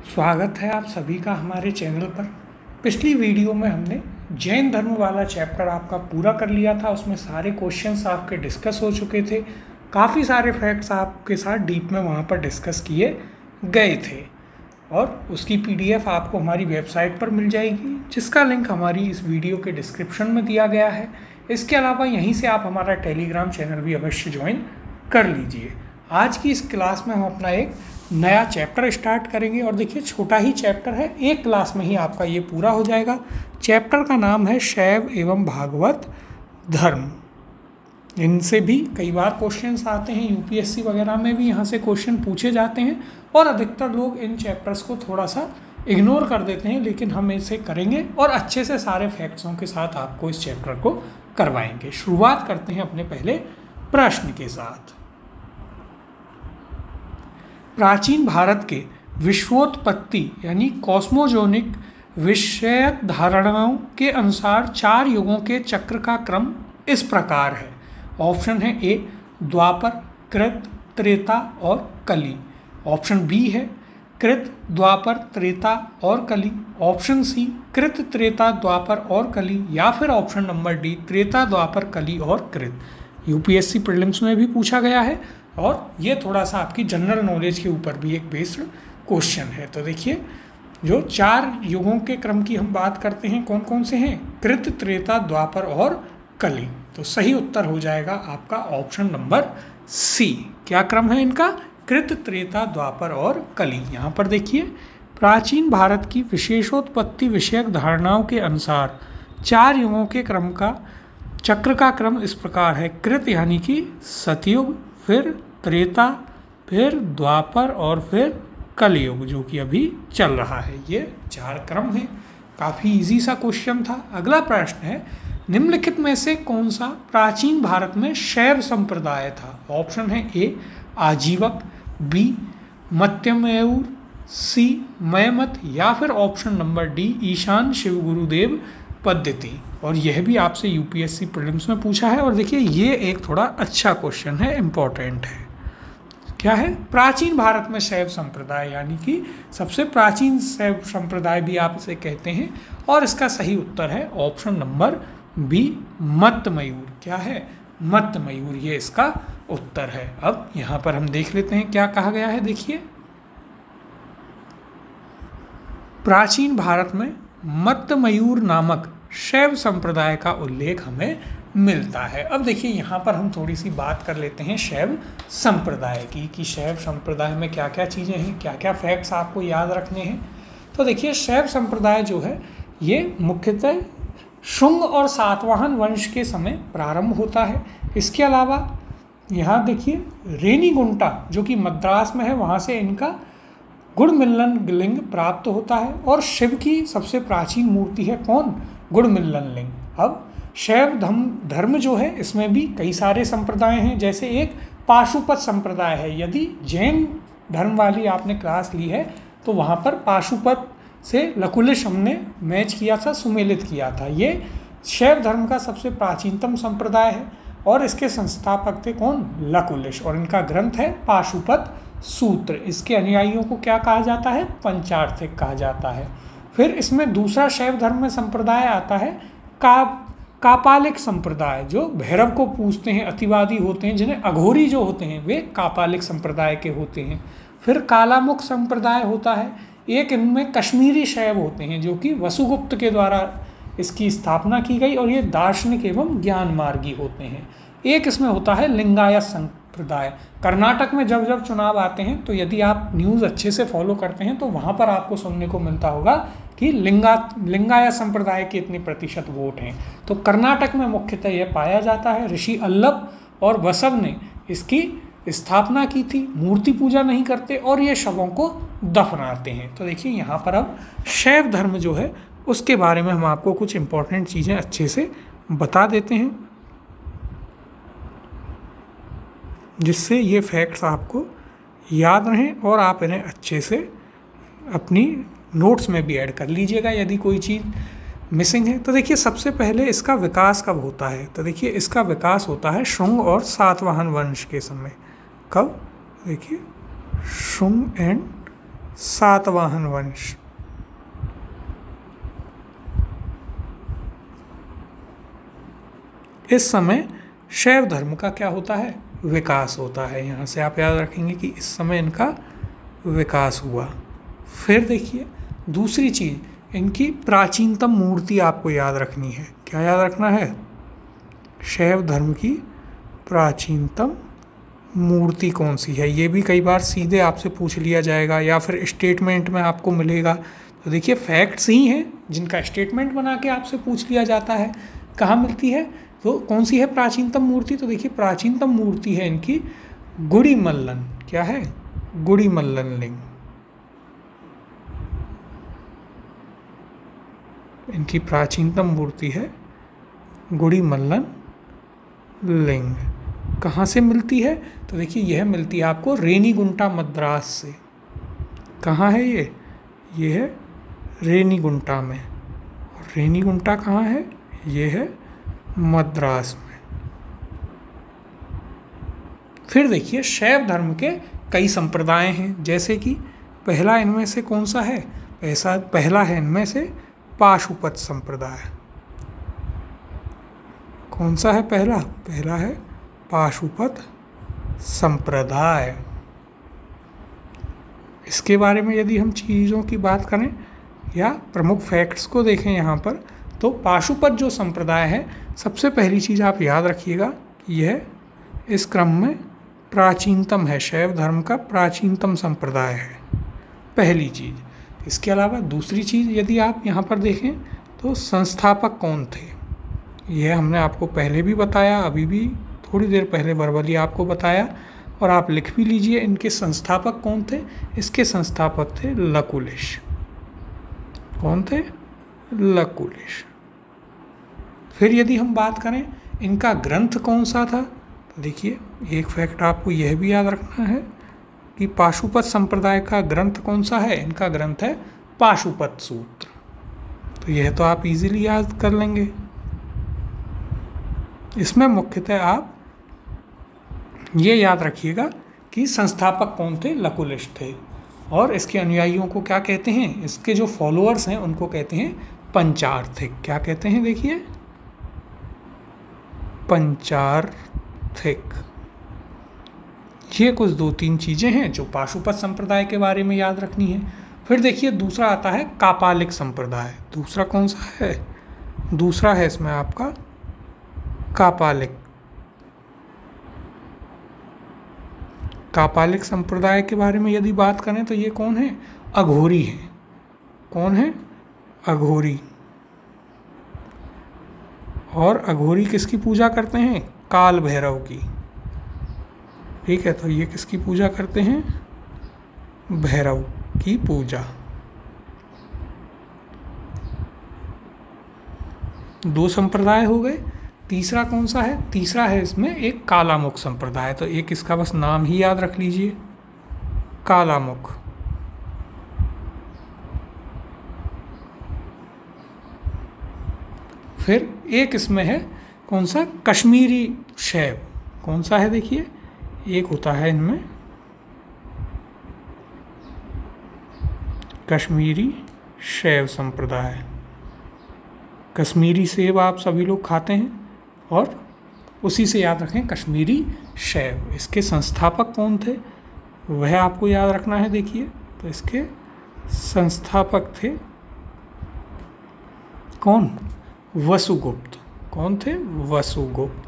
स्वागत है आप सभी का हमारे चैनल पर। पिछली वीडियो में हमने जैन धर्म वाला चैप्टर आपका पूरा कर लिया था। उसमें सारे क्वेश्चंस आपके डिस्कस हो चुके थे। काफ़ी सारे फैक्ट्स आपके साथ डीप में वहाँ पर डिस्कस किए गए थे और उसकी PDF आपको हमारी वेबसाइट पर मिल जाएगी, जिसका लिंक हमारी इस वीडियो के डिस्क्रिप्शन में दिया गया है। इसके अलावा यहीं से आप हमारा टेलीग्राम चैनल भी अवश्य ज्वाइन कर लीजिए। आज की इस क्लास में हम अपना एक नया चैप्टर स्टार्ट करेंगे और देखिए छोटा ही चैप्टर है, एक क्लास में ही आपका ये पूरा हो जाएगा। चैप्टर का नाम है शैव एवं भागवत धर्म। इनसे भी कई बार क्वेश्चंस आते हैं, UPSC वगैरह में भी यहाँ से क्वेश्चन पूछे जाते हैं और अधिकतर लोग इन चैप्टर्स को थोड़ा सा इग्नोर कर देते हैं, लेकिन हम इसे करेंगे और अच्छे से सारे फैक्ट्सों के साथ आपको इस चैप्टर को करवाएंगे। शुरुआत करते हैं अपने पहले प्रश्न के साथ। प्राचीन भारत के विश्वोत्पत्ति यानी कॉस्मोजोनिक विषयक धारणाओं के अनुसार 4 युगों के चक्र का क्रम इस प्रकार है। ऑप्शन है ए द्वापर, कृत, त्रेता और कली। ऑप्शन बी है कृत, द्वापर, त्रेता और कली। ऑप्शन सी कृत, त्रेता, द्वापर और कली, या फिर ऑप्शन नंबर डी त्रेता, द्वापर, कली और कृत। UPSC प्रीलिम्स में भी पूछा गया है और ये थोड़ा सा आपकी जनरल नॉलेज के ऊपर भी एक बेस्ड क्वेश्चन है। तो देखिए जो 4 युगों के क्रम की हम बात करते हैं, कौन कौन से हैं? कृत, त्रेता, द्वापर और कली। तो सही उत्तर हो जाएगा आपका ऑप्शन नंबर सी। क्या क्रम है इनका? कृत, त्रेता, द्वापर और कली। यहाँ पर देखिए प्राचीन भारत की विशेषोत्पत्ति विषयक धारणाओं के अनुसार 4 युगों के क्रम का चक्र का क्रम इस प्रकार है। कृत यानी कि सतयुग, फिर त्रेता, फिर द्वापर और फिर कलयुग, जो कि अभी चल रहा है। ये 4 क्रम है। काफ़ी इजी सा क्वेश्चन था। अगला प्रश्न है, निम्नलिखित में से कौन सा प्राचीन भारत में शैव संप्रदाय था? ऑप्शन है ए आजीवक, बी मत्यमयूर, सी मयमत, या फिर option number D Ishana Shiva Gurudeva Paddhati. और यह भी आपसे UPSC प्रीलिम्स में पूछा है। और देखिए ये एक थोड़ा अच्छा क्वेश्चन है, इम्पोर्टेंट है। क्या है? प्राचीन भारत में शैव संप्रदाय यानी कि सबसे प्राचीन शैव संप्रदाय भी आप इसे कहते हैं। और इसका सही उत्तर है ऑप्शन नंबर बी मत्यमयूर। क्या है? मत्यमयूर, ये इसका उत्तर है। अब यहाँ पर हम देख लेते हैं क्या कहा गया है। देखिए प्राचीन भारत में मत्यमयूर नामक शैव संप्रदाय का उल्लेख हमें मिलता है। अब देखिए यहाँ पर हम थोड़ी सी बात कर लेते हैं शैव संप्रदाय की, कि शैव संप्रदाय में क्या क्या चीज़ें हैं, क्या क्या फैक्ट्स आपको याद रखने हैं। तो देखिए शैव संप्रदाय जो है ये मुख्यतः शुंग और सातवाहन वंश के समय प्रारंभ होता है। इसके अलावा यहाँ देखिए रेनीगुंटा जो कि मद्रास में है, वहाँ से इनका गुड़मिल्लन लिंग प्राप्त होता है। और शिव की सबसे प्राचीन मूर्ति है कौन? गुड़मिल्लन लिंग। अब शैव धर्म जो है इसमें भी कई सारे संप्रदाय हैं, जैसे एक पाशुपत संप्रदाय है। यदि जैन धर्म वाली आपने क्लास ली है तो वहाँ पर पाशुपत से लकुलिश हमने मैच किया था, सुमेलित किया था। ये शैव धर्म का सबसे प्राचीनतम संप्रदाय है और इसके संस्थापक थे कौन? लकुलिश। और इनका ग्रंथ है पाशुपत सूत्र। इसके अनुयायियों को क्या कहा जाता है? पंचार्थिक कहा जाता है। फिर इसमें दूसरा शैव धर्म में संप्रदाय आता है कापालिक संप्रदाय, जो भैरव को पूजते हैं, अतिवादी होते हैं, जिन्हें अघोरी जो होते हैं वे कापालिक संप्रदाय के होते हैं। फिर कालामुख संप्रदाय होता है। एक इनमें कश्मीरी शैव होते हैं जो कि वसुगुप्त के द्वारा इसकी स्थापना की गई और ये दार्शनिक एवं ज्ञान मार्गी होते हैं। एक इसमें होता है लिंगायत संप्रदाय। कर्नाटक में जब जब चुनाव आते हैं तो यदि आप न्यूज़ अच्छे से फॉलो करते हैं तो वहाँ पर आपको सुनने को मिलता होगा कि लिंगायत संप्रदाय के इतनी प्रतिशत वोट हैं। तो कर्नाटक में मुख्यतः यह पाया जाता है। ऋषि अल्लभ और बसव ने इसकी स्थापना की थी। मूर्ति पूजा नहीं करते और ये शवों को दफनाते हैं। तो देखिए यहाँ पर अब शैव धर्म जो है उसके बारे में हम आपको कुछ इम्पोर्टेंट चीज़ें अच्छे से बता देते हैं, जिससे ये फैक्ट्स आपको याद रहें और आप इन्हें अच्छे से अपनी नोट्स में भी ऐड कर लीजिएगा यदि कोई चीज़ मिसिंग है। तो देखिए सबसे पहले इसका विकास कब होता है? तो देखिए इसका विकास होता है शुंग और सातवाहन वंश के समय। कब? देखिए शुंग एंड सातवाहन वंश। इस समय शैव धर्म का क्या होता है? विकास होता है। यहाँ से आप याद रखेंगे कि इस समय इनका विकास हुआ। फिर देखिए दूसरी चीज़, इनकी प्राचीनतम मूर्ति आपको याद रखनी है। क्या याद रखना है? शैव धर्म की प्राचीनतम मूर्ति कौन सी है? ये भी कई बार सीधे आपसे पूछ लिया जाएगा या फिर स्टेटमेंट में आपको मिलेगा। तो देखिए फैक्ट्स ही हैं जिनका स्टेटमेंट बना के आपसे पूछ लिया जाता है। कहाँ मिलती है? तो कौन सी है प्राचीनतम मूर्ति? तो देखिए प्राचीनतम मूर्ति है इनकी गुड़ीमल्लन। क्या है? गुड़ीमल्लन लिंग। इनकी प्राचीनतम मूर्ति है गुड़ीमल्लन लिंग। कहाँ से मिलती है? तो देखिए यह मिलती है आपको रेनीगुंटा मद्रास से। कहाँ है ये? ये है रेनीगुंटा में। और रेनीगुंटा कहाँ है? ये है मद्रास में। फिर देखिए शैव धर्म के कई संप्रदाय हैं, जैसे कि पहला इनमें से कौन सा है? पहला है इनमें से पाशुपत संप्रदाय। कौन सा है पहला? पहला है पाशुपत संप्रदाय। इसके बारे में यदि हम चीज़ों की बात करें या प्रमुख फैक्ट्स को देखें यहाँ पर, तो पाशुपत जो संप्रदाय है, सबसे पहली चीज़ आप याद रखिएगा कि यह इस क्रम में प्राचीनतम है, शैव धर्म का प्राचीनतम संप्रदाय है, पहली चीज़। इसके अलावा दूसरी चीज़ यदि आप यहाँ पर देखें तो संस्थापक कौन थे, यह हमने आपको पहले भी बताया, अभी भी थोड़ी देर पहले वर्बली आपको बताया, और आप लिख भी लीजिए इनके संस्थापक कौन थे। इसके संस्थापक थे लकुलिश। कौन थे? लकुलिश। फिर यदि हम बात करें इनका ग्रंथ कौन सा था, तो देखिए एक फैक्ट आपको यह भी याद रखना है कि पाशुपत संप्रदाय का ग्रंथ कौन सा है? इनका ग्रंथ है पाशुपत सूत्र। तो यह तो आप इजीली याद कर लेंगे। इसमें मुख्यतः आप ये याद रखिएगा कि संस्थापक कौन थे? लकुलिश थे। और इसके अनुयायियों को क्या कहते हैं? इसके जो फॉलोअर्स हैं उनको कहते हैं पंचार्थिक। क्या कहते हैं? देखिए पंचार्थिक। ये कुछ दो तीन चीज़ें हैं जो पाशुपत संप्रदाय के बारे में याद रखनी है। फिर देखिए दूसरा आता है कापालिक संप्रदाय। दूसरा कौन सा है? दूसरा है इसमें आपका कापालिक। कापालिक संप्रदाय के बारे में यदि बात करें तो ये कौन है? अघोरी है। कौन है? अघोरी। और अघोरी किसकी पूजा करते हैं? काल भैरव की। ठीक है, तो ये किसकी पूजा करते हैं? भैरव की पूजा। दो संप्रदाय हो गए। तीसरा कौन सा है? तीसरा है इसमें एक कालामुख संप्रदाय। तो एक इसका बस नाम ही याद रख लीजिए, कालामुख। फिर एक इसमें है कौन सा? कश्मीरी शैव। कौन सा है? देखिए एक होता है इनमें कश्मीरी शैव संप्रदाय। कश्मीरी सेब आप सभी लोग खाते हैं और उसी से याद रखें कश्मीरी शैव। इसके संस्थापक कौन थे वह आपको याद रखना है। देखिए तो इसके संस्थापक थे कौन? वसुगुप्त। कौन थे? वसुगुप्त।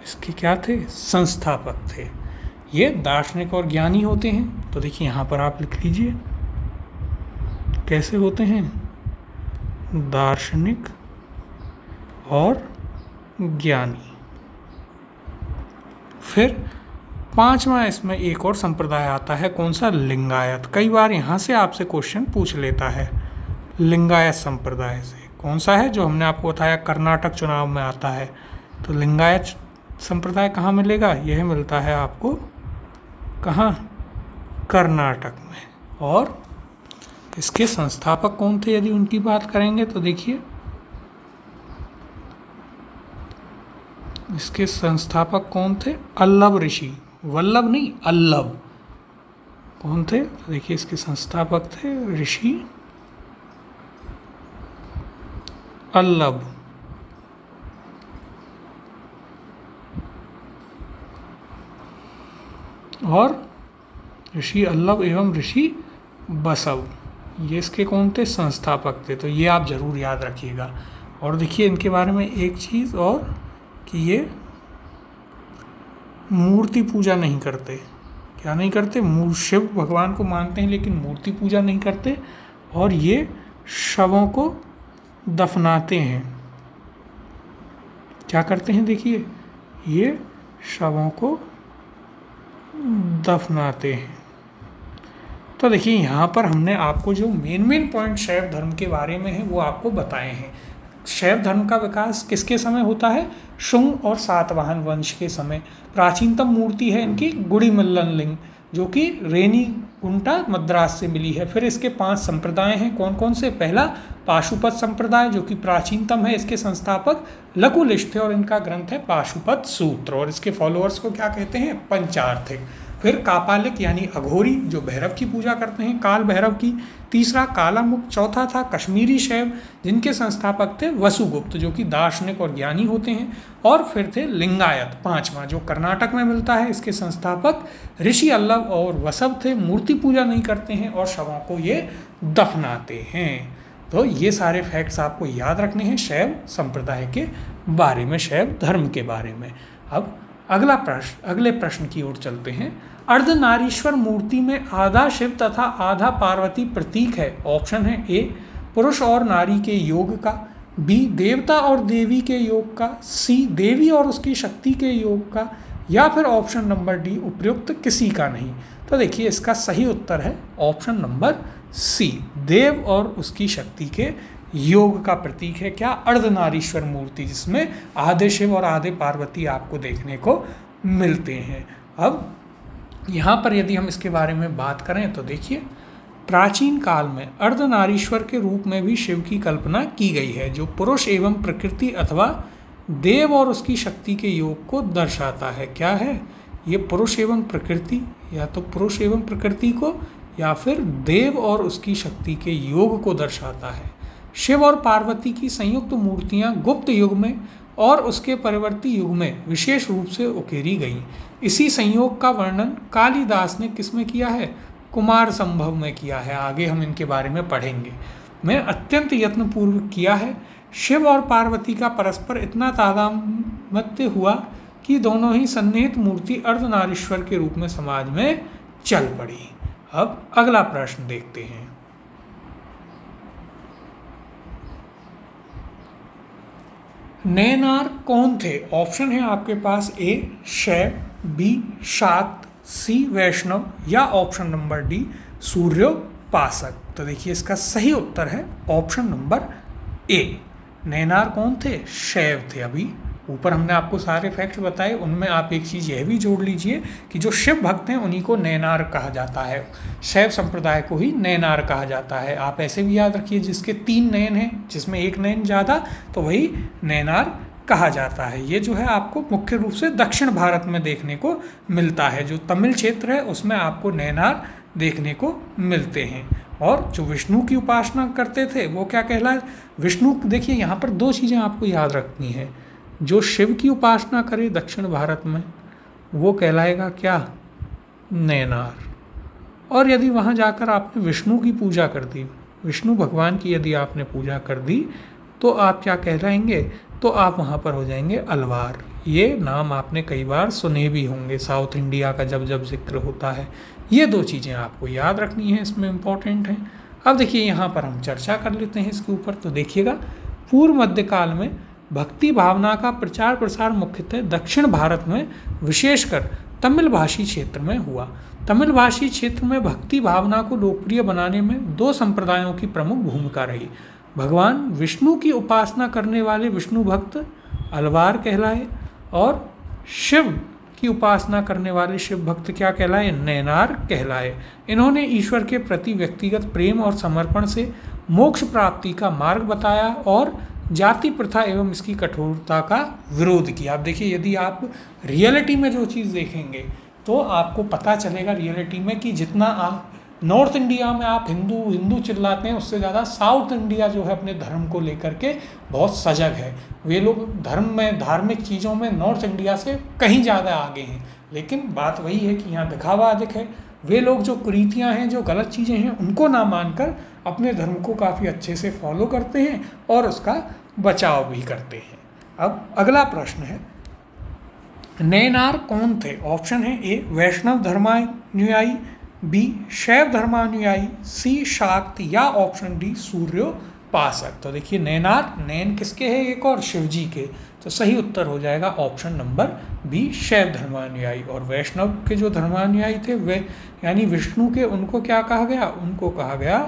इसके क्या थे? संस्थापक थे। ये दार्शनिक और ज्ञानी होते हैं। तो देखिए यहाँ पर आप लिख लीजिए कैसे होते हैं? दार्शनिक और ज्ञानी। फिर पांचवा इसमें एक और संप्रदाय आता है, कौन सा? लिंगायत। कई बार यहाँ से आपसे क्वेश्चन पूछ लेता है लिंगायत संप्रदाय से। कौन सा है? जो हमने आपको बताया कर्नाटक चुनाव में आता है। तो लिंगायत संप्रदाय कहाँ मिलेगा? यह मिलता है आपको कहाँ? कर्नाटक में। और इसके संस्थापक कौन थे यदि उनकी बात करेंगे तो देखिए इसके संस्थापक कौन थे? अल्लभ ऋषि। वल्लभ नहीं, अल्लभ। कौन थे? तो देखिए इसके संस्थापक थे ऋषि अल्लभ। और ऋषि अल्लभ एवं ऋषि बसव, ये इसके कौन थे? संस्थापक थे। तो ये आप जरूर याद रखिएगा। और देखिए इनके बारे में एक चीज़ और कि ये मूर्ति पूजा नहीं करते। क्या नहीं करते? शिव भगवान को मानते हैं लेकिन मूर्ति पूजा नहीं करते। और ये शवों को दफनाते हैं। क्या करते हैं? देखिए ये शवों को दफनाते हैं। तो देखिए यहाँ पर हमने आपको जो मेन पॉइंट शैव धर्म के बारे में है वो आपको बताए हैं। शैव धर्म का विकास किसके समय होता है? शुंग और सातवाहन वंश के समय। प्राचीनतम मूर्ति है इनकी गुड़ीमल्लन लिंग, जो कि रेनीगुंटा मद्रास से मिली है। फिर इसके 5 संप्रदाय हैं। कौन कौन से? पहला पाशुपत संप्रदाय, जो कि प्राचीनतम है। इसके संस्थापक लकुलिश थे और इनका ग्रंथ है पाशुपत सूत्र। और इसके फॉलोअर्स को क्या कहते हैं? पंचार्थिक। फिर कापालिक यानी अघोरी, जो भैरव की पूजा करते हैं, काल भैरव की। तीसरा कालामुख। चौथा था कश्मीरी शैव, जिनके संस्थापक थे वसुगुप्त, जो कि दार्शनिक और ज्ञानी होते हैं। और फिर थे लिंगायत, 5वां, जो कर्नाटक में मिलता है। इसके संस्थापक ऋषि अल्लभ और वसव थे। मूर्ति पूजा नहीं करते हैं और शवों को ये दफनाते हैं। तो ये सारे फैक्ट्स आपको याद रखने हैं शैव संप्रदाय के बारे में, शैव धर्म के बारे में। अब अगले प्रश्न की ओर चलते हैं। अर्धनारीश्वर मूर्ति में आधा शिव तथा आधा पार्वती प्रतीक है। ऑप्शन है ए पुरुष और नारी के योग का, बी देवता और देवी के योग का, सी देवी और उसकी शक्ति के योग का, या फिर ऑप्शन नंबर डी उपर्युक्त किसी का नहीं। तो देखिए इसका सही उत्तर है ऑप्शन नंबर सी, देव और उसकी शक्ति के योग का प्रतीक है क्या? अर्धनारीश्वर मूर्ति, जिसमें आधे शिव और आधे पार्वती आपको देखने को मिलते हैं। अब यहाँ पर यदि हम इसके बारे में बात करें तो देखिए प्राचीन काल में अर्धनारीश्वर के रूप में भी शिव की कल्पना की गई है, जो पुरुष एवं प्रकृति अथवा देव और उसकी शक्ति के योग को दर्शाता है। क्या है ये? पुरुष एवं प्रकृति, या तो पुरुष एवं प्रकृति को, या फिर देव और उसकी शक्ति के योग को दर्शाता है। शिव और पार्वती की संयुक्त मूर्तियां गुप्त युग में और उसके परवर्ती युग में विशेष रूप से उकेरी गईं। इसी संयोग का वर्णन कालिदास ने किसमें किया है? कुमार संभव में किया है। आगे हम इनके बारे में पढ़ेंगे। मैं अत्यंत यत्नपूर्वक किया है। शिव और पार्वती का परस्पर इतना तादात्म्य हुआ कि दोनों ही सन्निहित मूर्ति अर्धनारीश्वर के रूप में समाज में चल पड़ी। अब अगला प्रश्न देखते हैं। नैनार कौन थे? ऑप्शन है आपके पास ए शैव, बी शाक्त, सी वैष्णव, या ऑप्शन नंबर डी सूर्योपासक। तो देखिए इसका सही उत्तर है ऑप्शन नंबर ए। नैनार कौन थे? शैव थे। अभी ऊपर हमने आपको सारे फैक्ट्स बताए, उनमें आप एक चीज़ यह भी जोड़ लीजिए कि जो शिव भक्त हैं उन्हीं को नैनार कहा जाता है। शैव संप्रदाय को ही नैनार कहा जाता है। आप ऐसे भी याद रखिए, जिसके 3 नयन हैं, जिसमें एक नयन ज़्यादा, तो वही नैनार कहा जाता है। ये जो है आपको मुख्य रूप से दक्षिण भारत में देखने को मिलता है। जो तमिल क्षेत्र है उसमें आपको नैनार देखने को मिलते हैं। और जो विष्णु की उपासना करते थे वो क्या कहलाए? विष्णु, देखिए यहाँ पर 2 चीज़ें आपको याद रखनी है। जो शिव की उपासना करे दक्षिण भारत में वो कहलाएगा क्या? नैनार। और यदि वहाँ जाकर आपने विष्णु की पूजा कर दी, विष्णु भगवान की यदि आपने पूजा कर दी, तो आप क्या कहलाएंगे? तो आप वहाँ पर हो जाएंगे अलवार। ये नाम आपने कई बार सुने भी होंगे साउथ इंडिया का जब जब जिक्र होता है। ये 2 चीज़ें आपको याद रखनी है, इसमें इम्पॉर्टेंट हैं। अब देखिए यहाँ पर हम चर्चा कर लेते हैं इसके ऊपर। तो देखिएगा पूर्व मध्यकाल में भक्ति भावना का प्रचार प्रसार मुख्यतः दक्षिण भारत में, विशेषकर तमिल भाषी क्षेत्र में हुआ। तमिल भाषी क्षेत्र में भक्ति भावना को लोकप्रिय बनाने में 2 संप्रदायों की प्रमुख भूमिका रही। भगवान विष्णु की उपासना करने वाले विष्णु भक्त अलवार कहलाए, और शिव की उपासना करने वाले शिव भक्त क्या कहलाए? नैनार कहलाए। इन्होंने ईश्वर के प्रति व्यक्तिगत प्रेम और समर्पण से मोक्ष प्राप्ति का मार्ग बताया और जाति प्रथा एवं इसकी कठोरता का विरोध किया। आप देखिए, यदि आप रियलिटी में जो चीज़ देखेंगे तो आपको पता चलेगा रियलिटी में कि जितना आप नॉर्थ इंडिया में आप हिंदू हिंदू चिल्लाते हैं, उससे ज़्यादा साउथ इंडिया जो है अपने धर्म को लेकर के बहुत सजग है। वे लोग धर्म में, धार्मिक चीज़ों में नॉर्थ इंडिया से कहीं ज़्यादा आगे हैं। लेकिन बात वही है कि यहाँ दिखावा अधिक है। वे लोग जो कुरीतियाँ हैं, जो गलत चीज़ें हैं, उनको ना मानकर अपने धर्म को काफ़ी अच्छे से फॉलो करते हैं और उसका बचाव भी करते हैं। अब अगला प्रश्न है, नैनार कौन थे? ऑप्शन है ए वैष्णव धर्मानुयायी, बी शैव धर्मानुयायी, सी शाक्त, या ऑप्शन डी सूर्योपासक। तो देखिए नैनार, नैन किसके हैं? एक और शिव जी के। तो सही उत्तर हो जाएगा ऑप्शन नंबर बी शैव धर्मानुयायी। और वैष्णव के जो धर्मानुयायी थे वे यानी विष्णु के, उनको क्या कहा गया? उनको कहा गया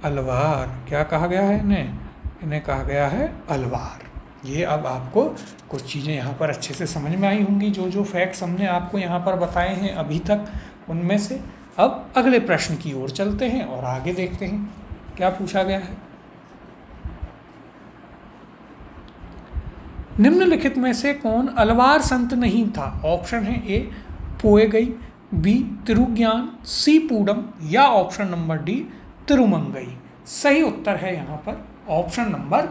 अलवार। क्या कहा गया है इन्हें? इन्हें कहा गया है अलवार। ये अब आपको कुछ चीज़ें यहाँ पर अच्छे से समझ में आई होंगी, जो जो फैक्ट्स हमने आपको यहाँ पर बताए हैं अभी तक उनमें से। अब अगले प्रश्न की ओर चलते हैं और आगे देखते हैं क्या पूछा गया है। निम्नलिखित में से कौन अलवार संत नहीं था? ऑप्शन है ए पोएगई, बी तिरुज्ञान, सी पूडम, या ऑप्शन नंबर डी तिरुमंगई। सही उत्तर है यहाँ पर ऑप्शन नंबर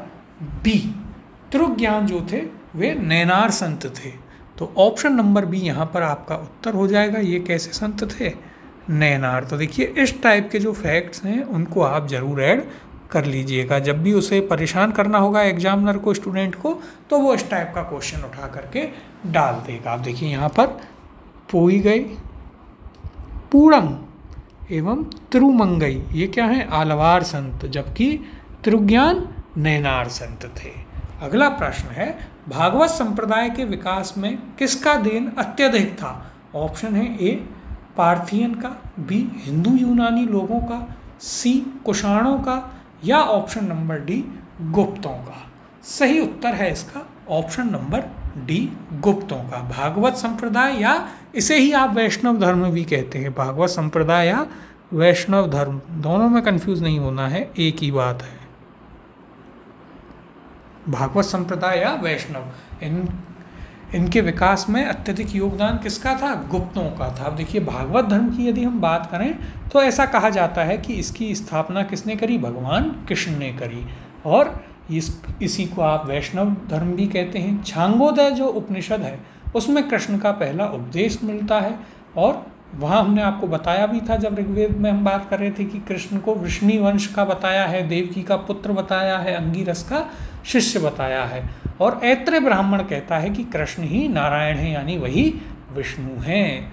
बी। तिरुज्ञान जो थे वे नैनार संत थे। तो ऑप्शन नंबर बी यहाँ पर आपका उत्तर हो जाएगा। ये कैसे संत थे? नैनार। तो देखिए इस टाइप के जो फैक्ट्स हैं उनको आप ज़रूर ऐड कर लीजिएगा। जब भी उसे परेशान करना होगा एग्जामिनर को, स्टूडेंट को, तो वो इस टाइप का क्वेश्चन उठा करके डाल देगा। आप देखिए यहाँ पर पोईगई, पूड़म एवं तिरुमंगई, ये क्या है? आलवार संत, जबकि तिरुज्ञान नैनार संत थे। अगला प्रश्न है, भागवत संप्रदाय के विकास में किसका देन अत्यधिक था? ऑप्शन है ए पार्थियन का, बी हिंदू यूनानी लोगों का, सी कुषाणों का, या ऑप्शन नंबर डी गुप्तों का। सही उत्तर है इसका ऑप्शन नंबर डी गुप्तों का। भागवत संप्रदाय, या इसे ही आप वैष्णव धर्म भी कहते हैं। भागवत संप्रदाय या वैष्णव धर्म, दोनों में कंफ्यूज नहीं होना है, एक ही बात है। भागवत संप्रदाय या वैष्णव, इनके विकास में अत्यधिक योगदान किसका था? गुप्तों का था। अब देखिए भागवत धर्म की यदि हम बात करें तो ऐसा कहा जाता है कि इसकी स्थापना किसने करी? भगवान कृष्ण ने करी। और इसी को आप वैष्णव धर्म भी कहते हैं। छांगोदय जो उपनिषद है उसमें कृष्ण का पहला उपदेश मिलता है। और वहाँ हमने आपको बताया भी था जब ऋग्वेद में हम बात कर रहे थे कि कृष्ण को वृष्णि वंश का बताया है, देवकी का पुत्र बताया है, अंगिरस का शिष्य बताया है। और ऐत्रेय ब्राह्मण कहता है कि कृष्ण ही नारायण है, यानी वही विष्णु हैं।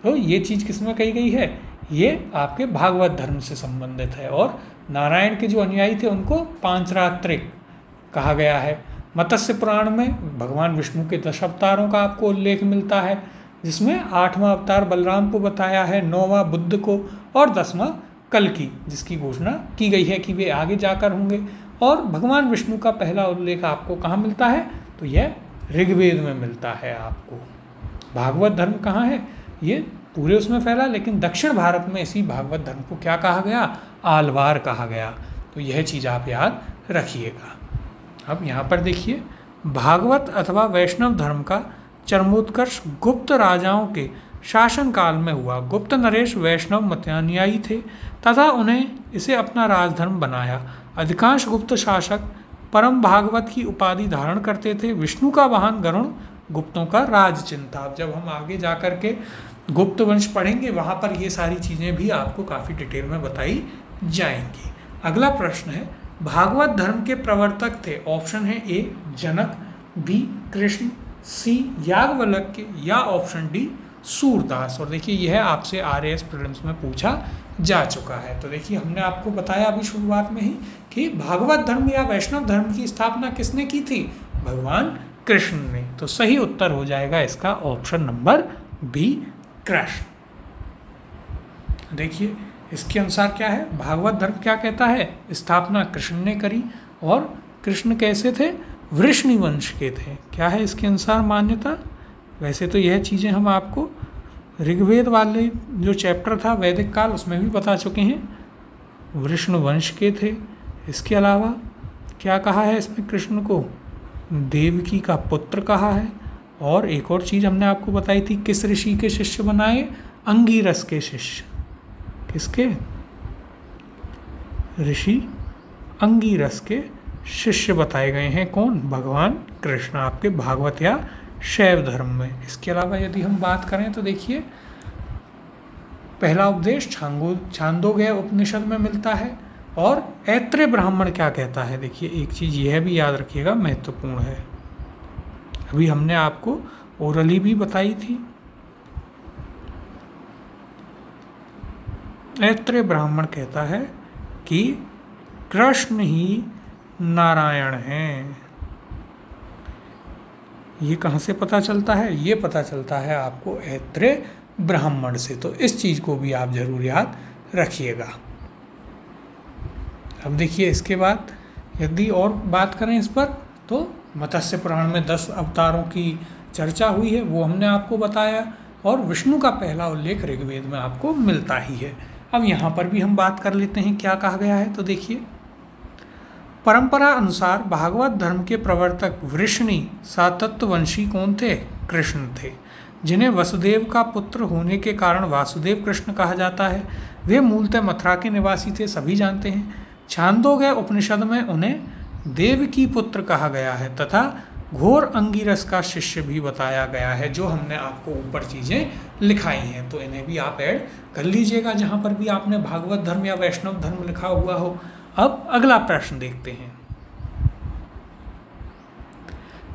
तो ये चीज़ किस में कही गई है? ये आपके भागवत धर्म से संबंधित है। और नारायण के जो अनुयायी थे उनको पांचरात्रिक कहा गया है। मत्स्य पुराण में भगवान विष्णु के 10 अवतारों का आपको उल्लेख मिलता है, जिसमें 8वां अवतार बलराम को बताया है, 9वां बुद्ध को, और 10वां कल्कि, जिसकी घोषणा की गई है कि वे आगे जाकर होंगे। और भगवान विष्णु का पहला उल्लेख आपको कहाँ मिलता है? तो यह ऋग्वेद में मिलता है आपको। भागवत धर्म कहाँ है? ये पूरे उसमें फैला, लेकिन दक्षिण भारत में इसी भागवत धर्म को क्या कहा गया? आलवार कहा गया। तो यह चीज़ आप याद रखिएगा। अब यहाँ पर देखिए, भागवत अथवा वैष्णव धर्म का चरमोत्कर्ष गुप्त राजाओं के शासनकाल में हुआ। गुप्त नरेश वैष्णव मतानुयायी थे तथा उन्हें इसे अपना राजधर्म बनाया। अधिकांश गुप्त शासक परम भागवत की उपाधि धारण करते थे। विष्णु का वाहन गरुण गुप्तों का राज चिन्ह था। जब हम आगे जा कर के गुप्त वंश पढ़ेंगे वहाँ पर ये सारी चीज़ें भी आपको काफ़ी डिटेल में बताई जाएंगी। अगला प्रश्न है, भागवत धर्म के प्रवर्तक थे। ऑप्शन है ए जनक, बी कृष्ण, सी याज्ञवल्क्य, या ऑप्शन डी सूरदास। और देखिए यह आपसे RAS प्रीलिम्स में पूछा जा चुका है। तो देखिए हमने आपको बताया अभी शुरुआत में ही कि भागवत धर्म या वैष्णव धर्म की स्थापना किसने की थी? भगवान कृष्ण ने। तो सही उत्तर हो जाएगा इसका ऑप्शन नंबर बी कृष्ण। देखिए इसके अनुसार क्या है, भागवत धर्म क्या कहता है? स्थापना कृष्ण ने करी। और कृष्ण कैसे थे? वृष्णि वंश के थे। क्या है इसके अनुसार मान्यता? वैसे तो यह चीज़ें हम आपको ऋग्वेद वाले जो चैप्टर था वैदिक काल उसमें भी बता चुके हैं। वृष्ण वंश के थे। इसके अलावा क्या कहा है इसमें? कृष्ण को देवकी का पुत्र कहा है। और एक और चीज़ हमने आपको बताई थी, किस ऋषि के शिष्य बनाए? अंगिरस के शिष्य। किसके? ऋषि अंगिरस के शिष्य बताए गए हैं। कौन? भगवान कृष्ण, आपके भागवत या शैव धर्म में। इसके अलावा यदि हम बात करें तो देखिए, पहला उपदेश छांदोग्य उपनिषद में मिलता है। और ऐत्रेय ब्राह्मण क्या कहता है? देखिए, एक चीज़ यह भी याद रखिएगा, महत्वपूर्ण है, अभी हमने आपको ओरली भी बताई थी। ऐत्रेय ब्राह्मण कहता है कि कृष्ण ही नारायण हैं। ये कहाँ से पता चलता है? ये पता चलता है आपको ऐत्रेय ब्राह्मण से। तो इस चीज़ को भी आप जरूर याद रखिएगा। अब देखिए, इसके बाद यदि और बात करें इस पर, तो मत्स्य पुराण में 10 अवतारों की चर्चा हुई है, वो हमने आपको बताया। और विष्णु का पहला उल्लेख ऋग्वेद में आपको मिलता ही है। अब यहाँ पर भी हम बात कर लेते हैं क्या कहा गया है। तो देखिए, परंपरा अनुसार भागवत धर्म के प्रवर्तक वृष्णि सातत्ववंशी कौन थे? कृष्ण थे, जिन्हें वसुदेव का पुत्र होने के कारण वासुदेव कृष्ण कहा जाता है। वे मूलतः मथुरा के निवासी थे, सभी जानते हैं। छांदोग्य उपनिषद में उन्हें देवकी पुत्र कहा गया है तथा घोर अंगिरस का शिष्य भी बताया गया है, जो हमने आपको ऊपर चीज़ें लिखाई हैं। तो इन्हें भी आप ऐड कर लीजिएगा जहाँ पर भी आपने भागवत धर्म या वैष्णव धर्म लिखा हुआ हो। अब अगला प्रश्न देखते हैं।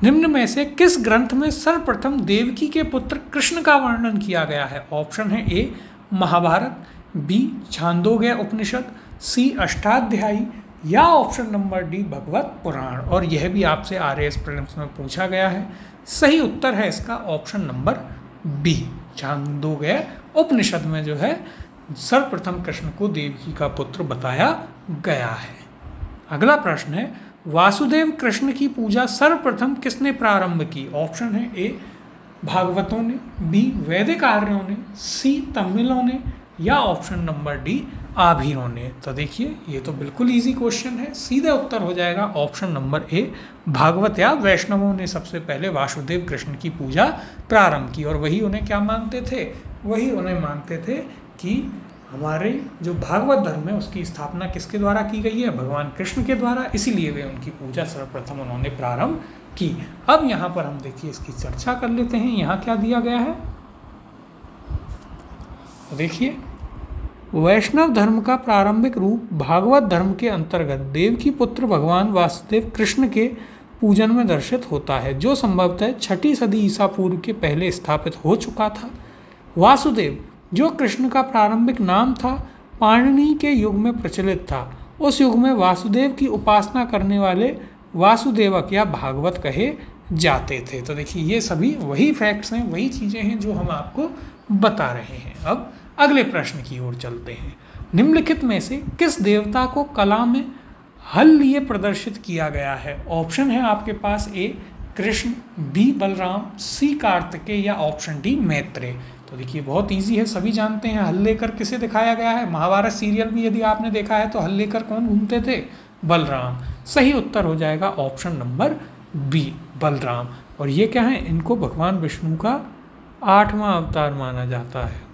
निम्न में से किस ग्रंथ में सर्वप्रथम देवकी के पुत्र कृष्ण का वर्णन किया गया है? ऑप्शन है ए महाभारत, बी छांदोग्य उपनिषद, सी अष्टाध्यायी, या ऑप्शन नंबर डी भगवत पुराण। और यह भी आपसे आरएएस प्रीलिम्स में पूछा गया है। सही उत्तर है इसका ऑप्शन नंबर बी, छांदोग्य उपनिषद में जो है सर्वप्रथम कृष्ण को देवकी का पुत्र बताया गया है। अगला प्रश्न है, वासुदेव कृष्ण की पूजा सर्वप्रथम किसने प्रारंभ की? ऑप्शन है ए भागवतों ने, बी वैदिक आर्यों ने, सी तमिलों ने, या ऑप्शन नंबर डी आभीरों ने। तो देखिए, ये तो बिल्कुल इजी क्वेश्चन है, सीधा उत्तर हो जाएगा ऑप्शन नंबर ए, भागवत या वैष्णवों ने सबसे पहले वासुदेव कृष्ण की पूजा प्रारंभ की। और वही उन्हें क्या मानते थे? वही उन्हें मानते थे कि हमारे जो भागवत धर्म है उसकी स्थापना किसके द्वारा की गई है? भगवान कृष्ण के द्वारा, इसीलिए वे उनकी पूजा सर्वप्रथम उन्होंने प्रारंभ की। अब यहाँ पर हम देखिए इसकी चर्चा कर लेते हैं। यहाँ क्या दिया गया है? तो देखिए, वैष्णव धर्म का प्रारंभिक रूप भागवत धर्म के अंतर्गत देवकी पुत्र भगवान वासुदेव कृष्ण के पूजन में दर्शित होता है, जो संभवतः 6ठी सदी ईसा पूर्व के पहले स्थापित हो चुका था। वासुदेव, जो कृष्ण का प्रारंभिक नाम था, पाणिनि के युग में प्रचलित था। उस युग में वासुदेव की उपासना करने वाले वासुदेवक या भागवत कहे जाते थे। तो देखिए, ये सभी वही फैक्ट्स हैं, वही चीज़ें हैं जो हम आपको बता रहे हैं। अब अगले प्रश्न की ओर चलते हैं। निम्नलिखित में से किस देवता को कला में हल लिए प्रदर्शित किया गया है? ऑप्शन है आपके पास ए कृष्ण, बी बलराम, सी कार्तिकेय, या ऑप्शन डी मैत्रेय। तो देखिए, बहुत इजी है, सभी जानते हैं हल लेकर किसे दिखाया गया है। महाभारत सीरियल भी यदि आपने देखा है तो हल लेकर कौन घूमते थे? बलराम। सही उत्तर हो जाएगा ऑप्शन नंबर बी, बलराम। और ये क्या है? इनको भगवान विष्णु का 8वां अवतार माना जाता है।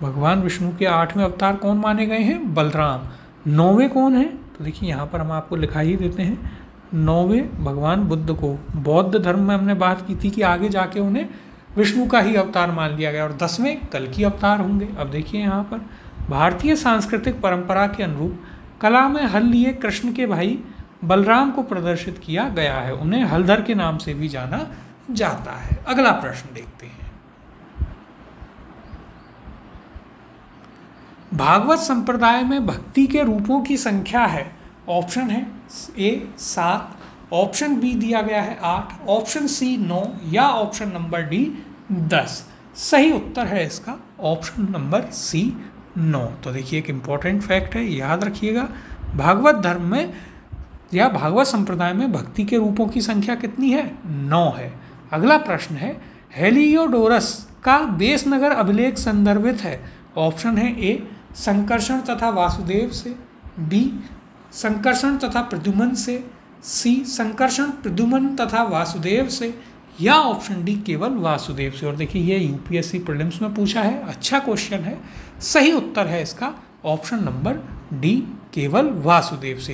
भगवान विष्णु के 8वें अवतार कौन माने गए हैं? बलराम। 9वें कौन है? तो देखिए, यहाँ पर हम आपको लिखा ही देते हैं। 9वें भगवान बुद्ध को, बौद्ध धर्म में हमने बात की थी कि आगे जाके उन्हें विष्णु का ही अवतार मान लिया गया, और 10वें कल्कि अवतार होंगे। अब देखिए, यहाँ पर भारतीय सांस्कृतिक परंपरा के अनुरूप कला में हल लिए कृष्ण के भाई बलराम को प्रदर्शित किया गया है। उन्हें हलधर के नाम से भी जाना जाता है। अगला प्रश्न देखते हैं। भागवत संप्रदाय में भक्ति के रूपों की संख्या है। ऑप्शन है ए 7, ऑप्शन बी दिया गया है 8, ऑप्शन सी 9, या ऑप्शन नंबर डी 10। सही उत्तर है इसका ऑप्शन नंबर सी 9। तो देखिए, एक इम्पॉर्टेंट फैक्ट है, याद रखिएगा। भागवत धर्म में या भागवत संप्रदाय में भक्ति के रूपों की संख्या कितनी है? 9 है। अगला प्रश्न है, हेलियोडोरस का देशनगर अभिलेख संदर्भित है। ऑप्शन है ए संकर्षण तथा वासुदेव से, बी संकर्षण तथा प्रद्युम्न से, सी संकर्षण प्रद्युम्न तथा वासुदेव से, या ऑप्शन डी केवल वासुदेव से। और देखिए ये यूपीएससी प्रीलिम्स में पूछा है, अच्छा क्वेश्चन है। सही उत्तर है इसका ऑप्शन नंबर डी केवल वासुदेव से।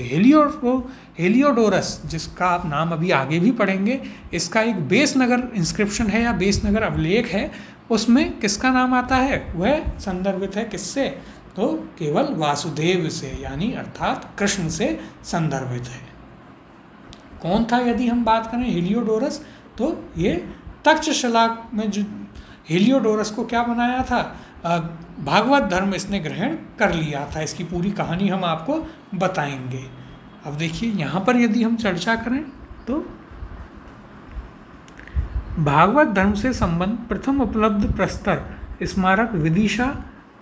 हेलियोडोरस, जिसका आप नाम अभी आगे भी पढ़ेंगे, इसका एक बेसनगर इंस्क्रिप्शन है या बेसनगर अभिलेख है, उसमें किसका नाम आता है, वह संदर्भित है किससे, तो केवल वासुदेव से, यानी अर्थात कृष्ण से संदर्भित है। कौन था यदि हम बात करें हेलियोडोरस, तो ये तक्षशिला में जो हेलियोडोरस को क्या बनाया था, भागवत धर्म इसने ग्रहण कर लिया था। इसकी पूरी कहानी हम आपको बताएंगे। अब देखिए यहाँ पर यदि हम चर्चा करें तो भागवत धर्म से संबंध प्रथम उपलब्ध प्रस्तर स्मारक विदिशा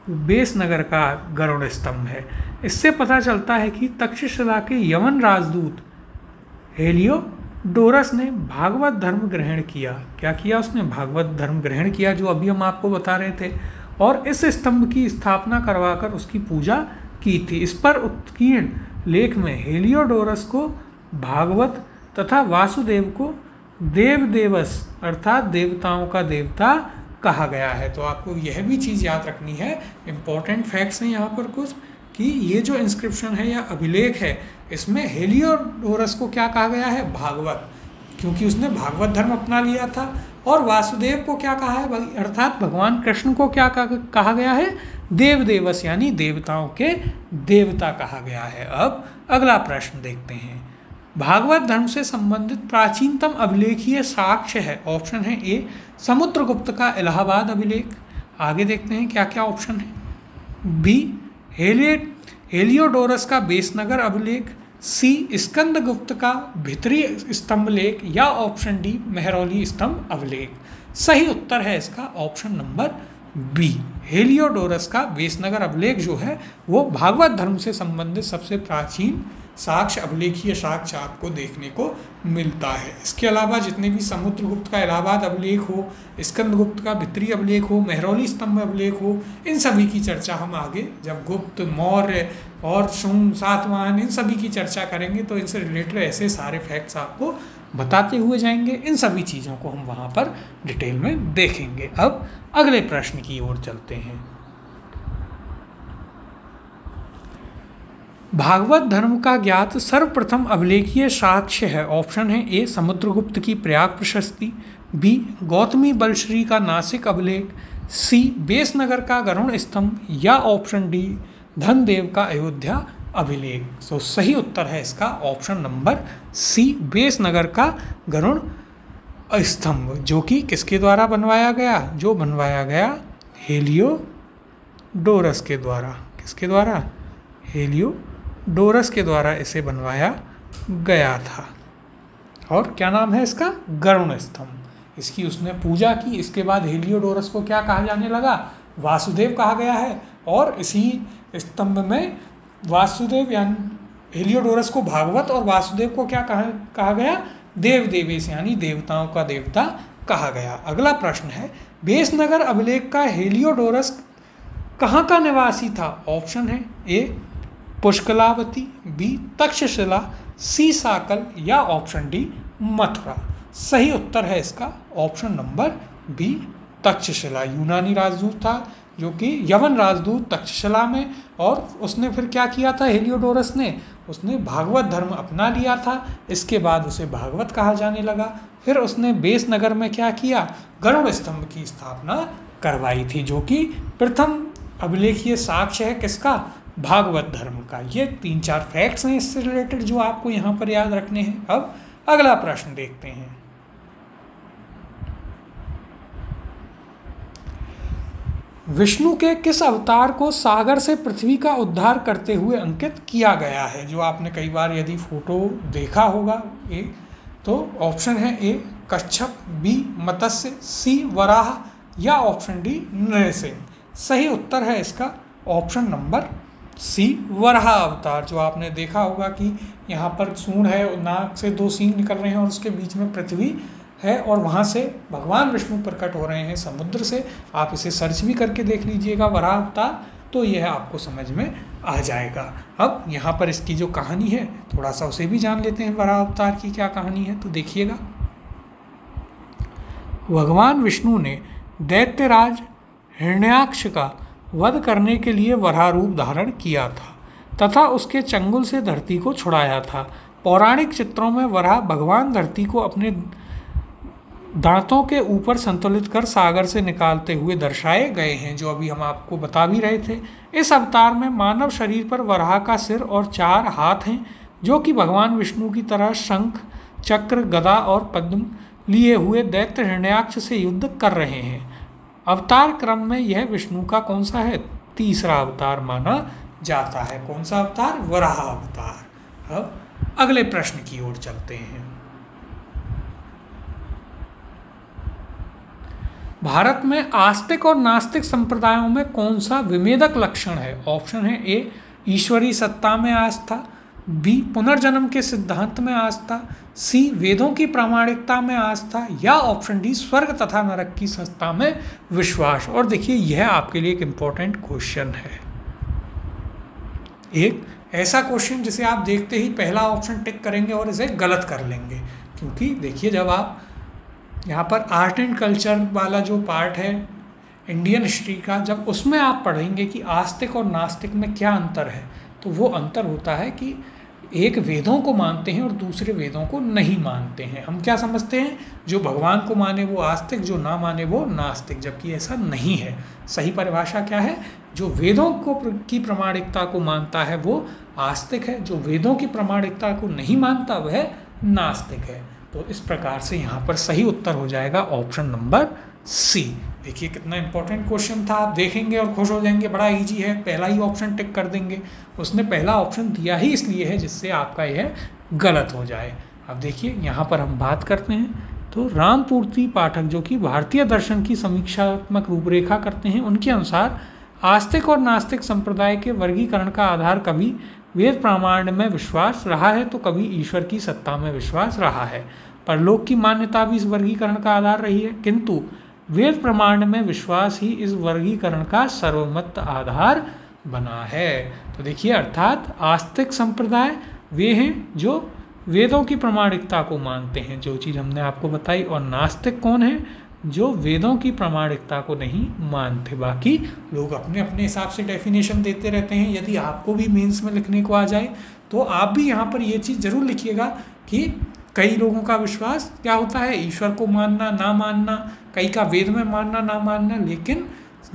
बेसनगर का गरुड़ स्तंभ है। इससे पता चलता है कि तक्षशिला के यवन राजदूत हेलियोडोरस ने भागवत धर्म ग्रहण किया। क्या किया उसने, भागवत धर्म ग्रहण किया, जो अभी हम आपको बता रहे थे, और इस स्तंभ की स्थापना करवाकर उसकी पूजा की थी। इस पर उत्कीर्ण लेख में हेलियोडोरस को भागवत तथा वासुदेव को देवदेवस अर्थात देवताओं का देवता कहा गया है। तो आपको यह भी चीज़ याद रखनी है, इंपॉर्टेंट फैक्ट्स हैं यहाँ पर कुछ, कि ये जो इंस्क्रिप्शन है या अभिलेख है, इसमें हेलियोडोरस को क्या कहा गया है, भागवत, क्योंकि उसने भागवत धर्म अपना लिया था। और वासुदेव को क्या कहा है, अर्थात भगवान कृष्ण को क्या कहा गया है, देवदेवस यानी देवताओं के देवता कहा गया है। अब अगला प्रश्न देखते हैं। भागवत धर्म से संबंधित प्राचीनतम अभिलेखीय साक्ष्य है। ऑप्शन है ए समुद्रगुप्त का इलाहाबाद अभिलेख। आगे देखते हैं क्या क्या ऑप्शन है। बी हेलियोडोरस का बेसनगर अभिलेख, सी स्कंदगुप्त का भितरी स्तंभ लेख, या ऑप्शन डी मेहरौली स्तंभ अभिलेख। सही उत्तर है इसका ऑप्शन नंबर बी, हेलियोडोरस का बेसनगर अभिलेख जो है वो भागवत धर्म से संबंधित सबसे प्राचीन साक्ष्य, अभिलेखीय साक्ष्य आपको देखने को मिलता है। इसके अलावा जितने भी समुद्रगुप्त का इलाहाबाद अभिलेख हो, स्कंदगुप्त का भितरी अभिलेख हो, मेहरौली स्तंभ अभिलेख हो, इन सभी की चर्चा हम आगे जब गुप्त, मौर्य और शुंग, सातवाहन, इन सभी की चर्चा करेंगे तो इनसे रिलेटेड ऐसे सारे फैक्ट्स आपको बताते हुए जाएंगे। इन सभी चीज़ों को हम वहाँ पर डिटेल में देखेंगे। अब अगले प्रश्न की ओर चलते हैं। भागवत धर्म का ज्ञात सर्वप्रथम अभिलेखीय साक्ष्य है। ऑप्शन है ए समुद्रगुप्त की प्रयाग प्रशस्ति, बी गौतमी बलश्री का नासिक अभिलेख, सी बेसनगर का गरुड़ स्तंभ, या ऑप्शन डी धनदेव का अयोध्या अभिलेख। तो सही उत्तर है इसका ऑप्शन नंबर सी, बेसनगर का गरुड़ स्तंभ, जो कि किसके द्वारा बनवाया गया, जो बनवाया गया हेलियोडोरस के द्वारा। किसके द्वारा, हेलियोडोरस के द्वारा इसे बनवाया गया था। और क्या नाम है इसका, गरुड़ स्तंभ। इसकी उसने पूजा की। इसके बाद हेलियोडोरस को क्या कहा जाने लगा, वासुदेव कहा गया है। और इसी स्तंभ में वासुदेव यानी हेलियोडोरस को भागवत और वासुदेव को क्या कहा गया, देव देवेश यानी देवताओं का देवता कहा गया। अगला प्रश्न है, बेसनगर अभिलेख का हेलियोडोरस कहाँ का निवासी था। ऑप्शन है ए पुष्कलावती, बी तक्षशिला, सी साकल, या ऑप्शन डी मथुरा। सही उत्तर है इसका ऑप्शन नंबर बी, तक्षशिला। यूनानी राजदूत था जो कि यवन राजदूत तक्षशिला में, और उसने फिर क्या किया था हेलियोडोरस ने, उसने भागवत धर्म अपना लिया था। इसके बाद उसे भागवत कहा जाने लगा। फिर उसने बेसनगर में क्या किया, गरुड़ स्तंभ की स्थापना करवाई थी, जो कि प्रथम अभिलेखीय साक्ष्य है किसका, भागवत धर्म का। ये 3-4 फैक्ट्स हैं इससे रिलेटेड जो आपको यहाँ पर याद रखने हैं। अब अगला प्रश्न देखते हैं। विष्णु के किस अवतार को सागर से पृथ्वी का उद्धार करते हुए अंकित किया गया है। जो आपने कई बार यदि फोटो देखा होगा ए, तो ऑप्शन है ए कच्छप, बी मत्स्य, सी वराह, या ऑप्शन डी नृसिंह। सही उत्तर है इसका ऑप्शन नंबर सी, वराह अवतार। जो आपने देखा होगा कि यहाँ पर सूंड है, नाक से 2 सींग निकल रहे हैं और उसके बीच में पृथ्वी है, और वहाँ से भगवान विष्णु प्रकट हो रहे हैं समुद्र से। आप इसे सर्च भी करके देख लीजिएगा, वराह अवतार, तो यह आपको समझ में आ जाएगा। अब यहाँ पर इसकी जो कहानी है थोड़ा सा उसे भी जान लेते हैं, वराह अवतार की क्या कहानी है। तो देखिएगा, भगवान विष्णु ने दैत्यराज हिरण्याक्ष का वध करने के लिए वराह रूप धारण किया था तथा उसके चंगुल से धरती को छुड़ाया था। पौराणिक चित्रों में वराह भगवान धरती को अपने दांतों के ऊपर संतुलित कर सागर से निकालते हुए दर्शाए गए हैं, जो अभी हम आपको बता भी रहे थे। इस अवतार में मानव शरीर पर वराह का सिर और 4 हाथ हैं, जो कि भगवान विष्णु की तरह शंख, चक्र, गदा और पद्म लिए हुए दैत्य हिरण्याक्ष से युद्ध कर रहे हैं। अवतार क्रम में यह विष्णु का कौन सा है? तीसरा अवतार माना जाता है। कौन सा अवतार? वराह अवतार। अब अगले प्रश्न की ओर चलते हैं। भारत में आस्तिक और नास्तिक संप्रदायों में कौन सा विभेदक लक्षण है? ऑप्शन है ए ईश्वरीय सत्ता में आस्था, बी पुनर्जन्म के सिद्धांत में आस्था, सी वेदों की प्रामाणिकता में आस्था, या ऑप्शन डी स्वर्ग तथा नरक की सत्ता में विश्वास। और देखिए, यह आपके लिए एक इम्पोर्टेंट क्वेश्चन है, एक ऐसा क्वेश्चन जिसे आप देखते ही पहला ऑप्शन टिक करेंगे और इसे गलत कर लेंगे। क्योंकि देखिए, जब आप यहाँ पर आर्ट एंड कल्चर वाला जो पार्ट है इंडियन हिस्ट्री का, जब उसमें आप पढ़ेंगे कि आस्तिक और नास्तिक में क्या अंतर है, तो वो अंतर होता है कि एक वेदों को मानते हैं और दूसरे वेदों को नहीं मानते हैं। हम क्या समझते हैं, जो भगवान को माने वो आस्तिक, जो ना माने वो नास्तिक, जबकि ऐसा नहीं है। सही परिभाषा क्या है? जो वेदों की प्रामाणिकता को मानता है वो आस्तिक है, जो वेदों की प्रामाणिकता को नहीं मानता वह नास्तिक है। तो इस प्रकार से यहाँ पर सही उत्तर हो जाएगा ऑप्शन नंबर सी। देखिए कितना इंपॉर्टेंट क्वेश्चन था, आप देखेंगे और खुश हो जाएंगे, बड़ा इजी है, पहला ही ऑप्शन टिक कर देंगे। उसने पहला ऑप्शन दिया ही इसलिए है जिससे आपका यह गलत हो जाए। अब देखिए यहाँ पर हम बात करते हैं, तो रामपूर्ति पाठक जो कि भारतीय दर्शन की समीक्षात्मक रूपरेखा करते हैं, उनके अनुसार आस्तिक और नास्तिक संप्रदाय के वर्गीकरण का आधार कभी वेद प्रामाण्य में विश्वास रहा है तो कभी ईश्वर की सत्ता में विश्वास रहा है। परलोक की मान्यता भी इस वर्गीकरण का आधार रही है, किंतु वेद प्रमाण में विश्वास ही इस वर्गीकरण का सर्वमत आधार बना है। तो देखिए, अर्थात आस्तिक संप्रदाय वे हैं जो वेदों की प्रामाणिकता को मानते हैं, जो चीज़ हमने आपको बताई, और नास्तिक कौन है? जो वेदों की प्रामाणिकता को नहीं मानते। बाकी लोग अपने अपने हिसाब से डेफिनेशन देते रहते हैं। यदि आपको भी मेंस में लिखने को आ जाए तो आप भी यहाँ पर ये चीज़ जरूर लिखिएगा कि कई लोगों का विश्वास क्या होता है, ईश्वर को मानना ना मानना, कई का वेद में मानना ना मानना, लेकिन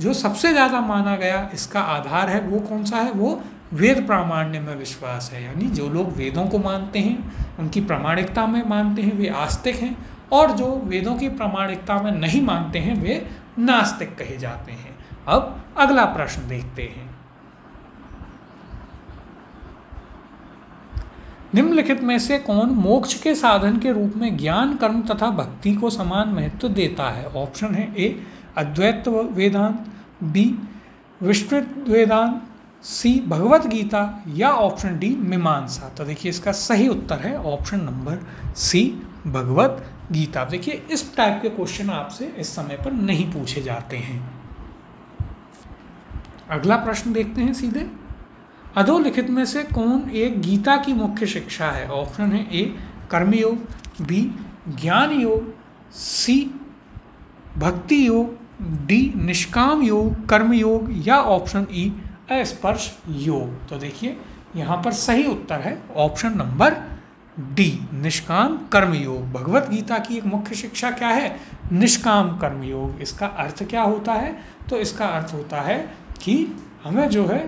जो सबसे ज़्यादा माना गया इसका आधार है वो कौन सा है? वो वेद प्रामाण्य में विश्वास है। यानी जो लोग वेदों को मानते हैं, उनकी प्रामाणिकता में मानते हैं, वे आस्तिक हैं, और जो वेदों की प्रामाणिकता में नहीं मानते हैं वे नास्तिक कहे जाते हैं। अब अगला प्रश्न देखते हैं। निम्नलिखित में से कौन मोक्ष के साधन के रूप में ज्ञान, कर्म तथा भक्ति को समान महत्व देता है? ऑप्शन है ए अद्वैत वेदांत, बी विस्तृत वेदांत, सी भगवत गीता, या ऑप्शन डी मीमांसा। तो देखिए इसका सही उत्तर है option number C Bhagavad Gita. देखिए इस टाइप के क्वेश्चन आपसे इस समय पर नहीं पूछे जाते हैं। अगला प्रश्न देखते हैं सीधे। अधोलिखित में से कौन एक गीता की मुख्य शिक्षा है? ऑप्शन है ए कर्मयोग, बी ज्ञान योग, सी भक्ति योग, डी निष्काम योग कर्म योग, या ऑप्शन ई अस्पर्श योग। तो देखिए यहाँ पर सही उत्तर है ऑप्शन नंबर डी निष्काम कर्म योग। भगवत गीता की एक मुख्य शिक्षा क्या है? निष्काम कर्म योग। इसका अर्थ क्या होता है? तो इसका अर्थ होता है कि हमें जो है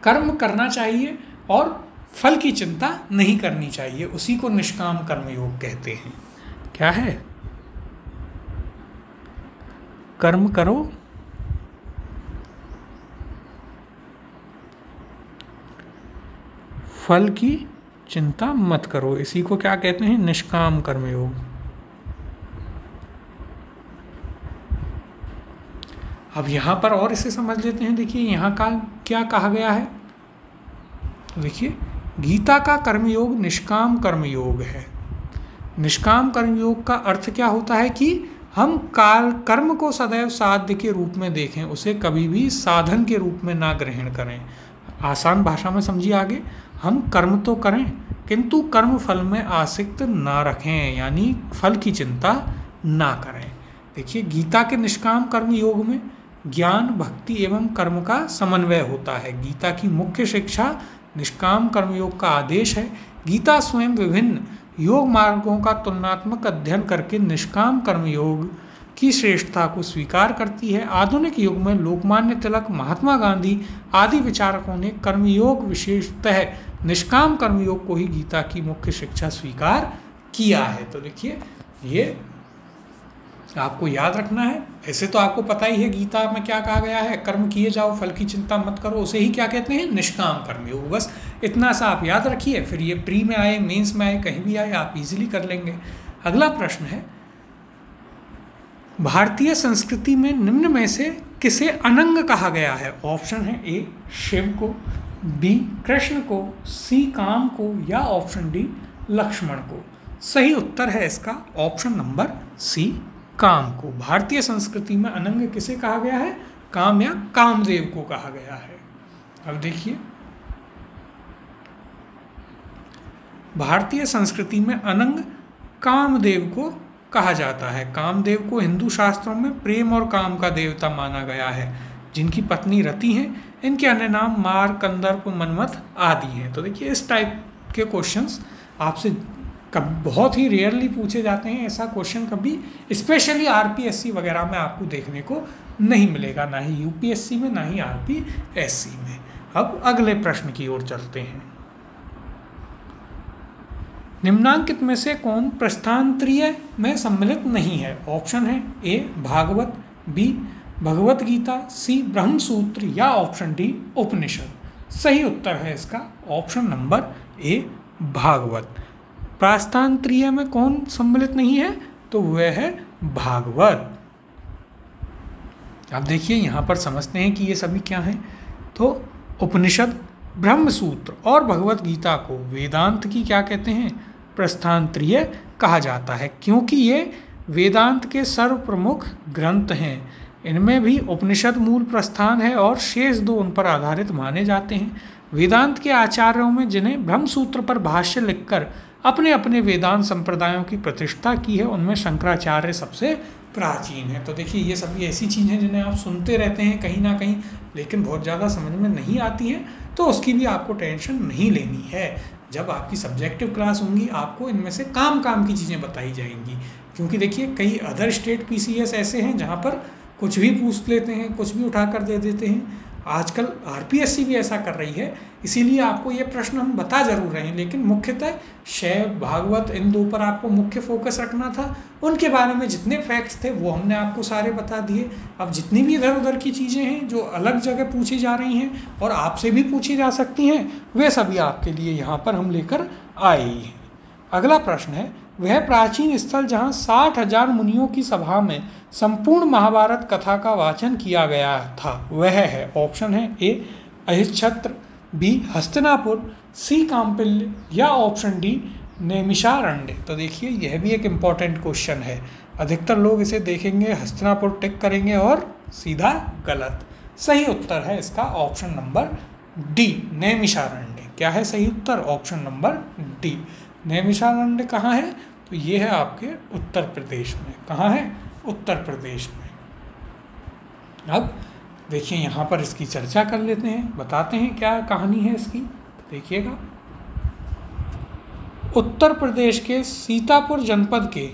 कर्म करना चाहिए और फल की चिंता नहीं करनी चाहिए, उसी को निष्काम कर्म योग कहते हैं। क्या है? कर्म करो फल की चिंता मत करो, इसी को क्या कहते हैं? निष्काम कर्मयोग। अब यहाँ पर और इसे समझ लेते हैं। देखिए यहाँ का क्या कहा गया है, देखिए गीता का कर्मयोग निष्काम कर्मयोग है। निष्काम कर्मयोग का अर्थ क्या होता है कि हम कर्म को सदैव साध्य के रूप में देखें, उसे कभी भी साधन के रूप में ना ग्रहण करें। आसान भाषा में समझिए आगे, हम कर्म तो करें किंतु कर्म फल में आसक्त ना रखें, यानी फल की चिंता ना करें। देखिए गीता के निष्काम कर्म योग में ज्ञान, भक्ति एवं कर्म का समन्वय होता है। गीता की मुख्य शिक्षा निष्काम कर्मयोग का आदेश है। गीता स्वयं विभिन्न योग मार्गों का तुलनात्मक अध्ययन करके निष्काम कर्मयोग की श्रेष्ठता को स्वीकार करती है। आधुनिक युग में लोकमान्य तिलक, महात्मा गांधी आदि विचारकों ने कर्मयोग, विशेषतः निष्काम कर्मयोग को ही गीता की मुख्य शिक्षा स्वीकार किया है। तो देखिए ये आपको याद रखना है। ऐसे तो आपको पता ही है गीता में क्या कहा गया है, कर्म किए जाओ, फल की चिंता मत करो, उसे ही क्या कहते हैं, निष्काम कर्मयोग। बस इतना सा आप याद रखिए, फिर ये प्री में आए, मेंस में आए, कहीं भी आए आप इजीली कर लेंगे। अगला प्रश्न है, भारतीय संस्कृति में निम्न में से किसे अनंग कहा गया है? ऑप्शन है ए शिव को, बी कृष्ण को, सी काम को, या ऑप्शन डी लक्ष्मण को। सही उत्तर है इसका ऑप्शन नंबर सी काम को। भारतीय संस्कृति में अनंग किसे कहा गया है? काम या कामदेव को कहा गया है। अब देखिए भारतीय संस्कृति में अनंग कामदेव को कहा जाता है। कामदेव को हिंदू शास्त्रों में प्रेम और काम का देवता माना गया है, जिनकी पत्नी रति हैं। इनके अन्य नाम मार, कंदर्प, मनमथ आदि हैं। तो देखिए इस टाइप के क्वेश्चंस आपसे बहुत ही रेयरली पूछे जाते हैं। ऐसा क्वेश्चन कभी स्पेशली आरपीएससी वगैरह में आपको देखने को नहीं मिलेगा, ना ही यूपीएससी में, ना ही आरपीएससी में। अब अगले प्रश्न की ओर चलते हैं। निम्नांकित में से कौन प्रस्थानत्रय में सम्मिलित नहीं है? ऑप्शन है ए भागवत, बी भगवत गीता, सी ब्रह्मसूत्र, या ऑप्शन डी उपनिषद। सही उत्तर है इसका ऑप्शन नंबर ए भागवत। प्रस्थानत्रय में कौन सम्मिलित नहीं है? तो वह है भागवत। अब देखिए यहाँ पर समझते हैं कि ये सभी क्या हैं। तो उपनिषद, ब्रह्मसूत्र और भगवत गीता को वेदांत की क्या कहते हैं? प्रस्थानत्रय कहा जाता है, क्योंकि ये वेदांत के सर्व प्रमुख ग्रंथ हैं। इनमें भी उपनिषद मूल प्रस्थान है और शेष दो उन पर आधारित माने जाते हैं। वेदांत के आचार्यों में जिन्हें ब्रह्मसूत्र पर भाष्य लिखकर अपने अपने वेदांत संप्रदायों की प्रतिष्ठा की है, उनमें शंकराचार्य सबसे प्राचीन है। तो देखिए ये सभी ऐसी चीज़ें हैं जिन्हें आप सुनते रहते हैं कहीं ना कहीं, लेकिन बहुत ज़्यादा समझ में नहीं आती हैं, तो उसकी भी आपको टेंशन नहीं लेनी है। जब आपकी सब्जेक्टिव क्लास होंगी आपको इनमें से काम की चीज़ें बताई जाएंगी, क्योंकि देखिए कई अदर स्टेट पीसीएस ऐसे हैं जहाँ पर कुछ भी पूछ लेते हैं, कुछ भी उठा कर दे देते हैं। आजकल आरपीएससी भी ऐसा कर रही है, इसीलिए आपको ये प्रश्न हम बता जरूर रहे हैं, लेकिन मुख्यतः शैव, भागवत, इन दो पर आपको मुख्य फोकस रखना था। उनके बारे में जितने फैक्ट्स थे वो हमने आपको सारे बता दिए। अब जितनी भी इधर उधर की चीज़ें हैं जो अलग जगह पूछी जा रही हैं और आपसे भी पूछी जा सकती हैं, वे सभी आपके लिए यहाँ पर हम लेकर आए हैं। अगला प्रश्न है, वह प्राचीन स्थल जहाँ 60,000 मुनियों की सभा में संपूर्ण महाभारत कथा का वाचन किया गया था, वह है? ऑप्शन है ए अहिच्छत्र, बी हस्तिनापुर, सी काम्पिल्य, या ऑप्शन डी नैमिषारण्य। तो देखिए यह भी एक इम्पॉर्टेंट क्वेश्चन है। अधिकतर लोग इसे देखेंगे, हस्तिनापुर टिक करेंगे और सीधा गलत। सही उत्तर है इसका ऑप्शन नंबर डी नैमिषारण्य। क्या है सही उत्तर? Option number D Naimisharanya. कहाँ है? तो ये है आपके उत्तर प्रदेश में। कहाँ है? उत्तर प्रदेश में। अब देखिए यहाँ पर इसकी चर्चा कर लेते हैं, बताते हैं क्या कहानी है इसकी। देखिएगा, उत्तर प्रदेश के सीतापुर जनपद के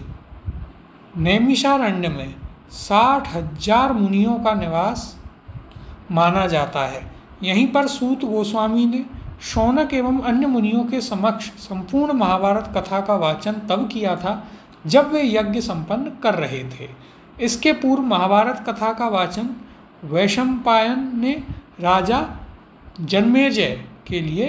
नैमिषारण्य में 60,000 मुनियों का निवास माना जाता है। यहीं पर सूत गोस्वामी ने शौनक एवं अन्य मुनियों के समक्ष संपूर्ण महाभारत कथा का वाचन तब किया था जब वे यज्ञ संपन्न कर रहे थे। इसके पूर्व महाभारत कथा का वाचन वैशंपायन ने राजा जन्मेजय के लिए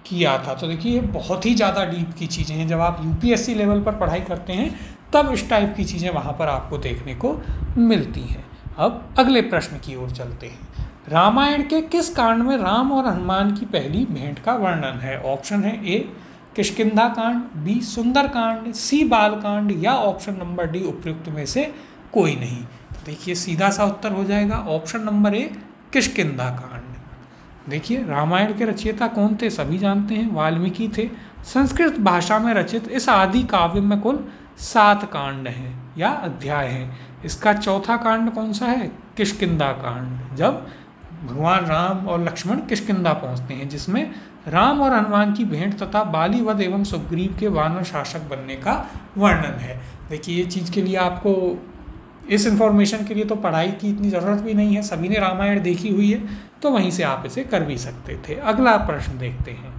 किया था। तो देखिए बहुत ही ज़्यादा डीप की चीज़ें हैं। जब आप यूपीएससी लेवल पर पढ़ाई करते हैं तब इस टाइप की चीज़ें वहाँ पर आपको देखने को मिलती हैं। अब अगले प्रश्न की ओर चलते हैं। रामायण के किस कांड में राम और हनुमान की पहली भेंट का वर्णन है? ऑप्शन है ए किष्किंधा कांड, बी सुंदर कांड, सी बाल कांड, या ऑप्शन नंबर डी उपयुक्त में से कोई नहीं। तो देखिए सीधा सा उत्तर हो जाएगा ऑप्शन नंबर ए किष्किंधा कांड। देखिए रामायण के रचयिता कौन थे, सभी जानते हैं, वाल्मीकि थे। संस्कृत भाषा में रचित इस आदि काव्य में कुल 7 कांड हैं या अध्याय हैं। इसका चौथा कांड कौन सा है, किष्किंधा कांड, जब भगवान राम और लक्ष्मण किष्किंधा पहुंचते हैं, जिसमें राम और हनुमान की भेंट तथा बाली वध एवं सुग्रीव के वानर शासक बनने का वर्णन है। देखिए ये चीज़ के लिए आपको, इस इन्फॉर्मेशन के लिए तो पढ़ाई की इतनी ज़रूरत भी नहीं है, सभी ने रामायण देखी हुई है, तो वहीं से आप इसे कर भी सकते थे। अगला प्रश्न देखते हैं,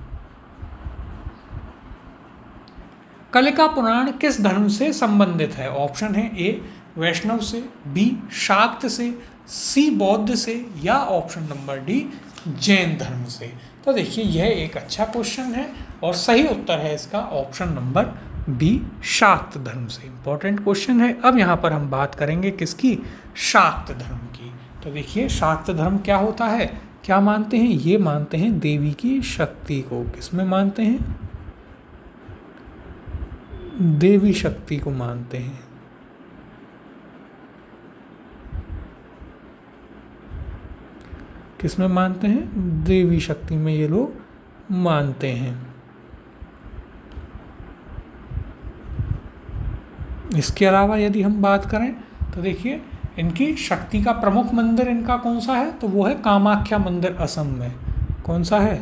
कलिका पुराण किस धर्म से संबंधित है? ऑप्शन है ए वैष्णव से, बी शाक्त से, सी बौद्ध से, या ऑप्शन नंबर डी जैन धर्म से। तो देखिए यह एक अच्छा क्वेश्चन है और सही उत्तर है इसका ऑप्शन नंबर बी शाक्त धर्म से। इंपॉर्टेंट क्वेश्चन है। अब यहाँ पर हम बात करेंगे किसकी, शाक्त धर्म की। तो देखिए शाक्त धर्म क्या होता है, क्या मानते हैं, ये मानते हैं देवी की शक्ति को। किसमें मानते हैं, देवी शक्ति को मानते हैं। किसमें मानते हैं, देवी शक्ति में ये लोग मानते हैं। इसके अलावा यदि हम बात करें तो देखिए इनकी शक्ति का प्रमुख मंदिर इनका कौन सा है, तो वो है कामाख्या मंदिर असम में। कौन सा है,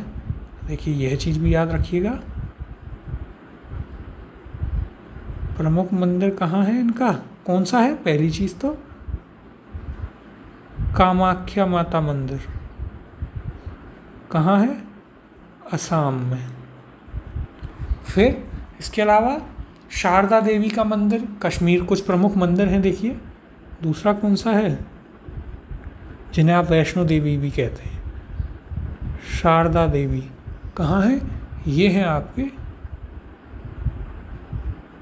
देखिए यह चीज़ भी याद रखिएगा, प्रमुख मंदिर कहाँ है इनका, कौन सा है, पहली चीज़ तो कामाख्या माता मंदिर कहाँ है, असम में। फिर इसके अलावा शारदा देवी का मंदिर कश्मीर, कुछ प्रमुख मंदिर हैं देखिए। दूसरा कौन सा है, जिन्हें आप वैष्णो देवी भी कहते हैं, शारदा देवी कहाँ है, ये है आपके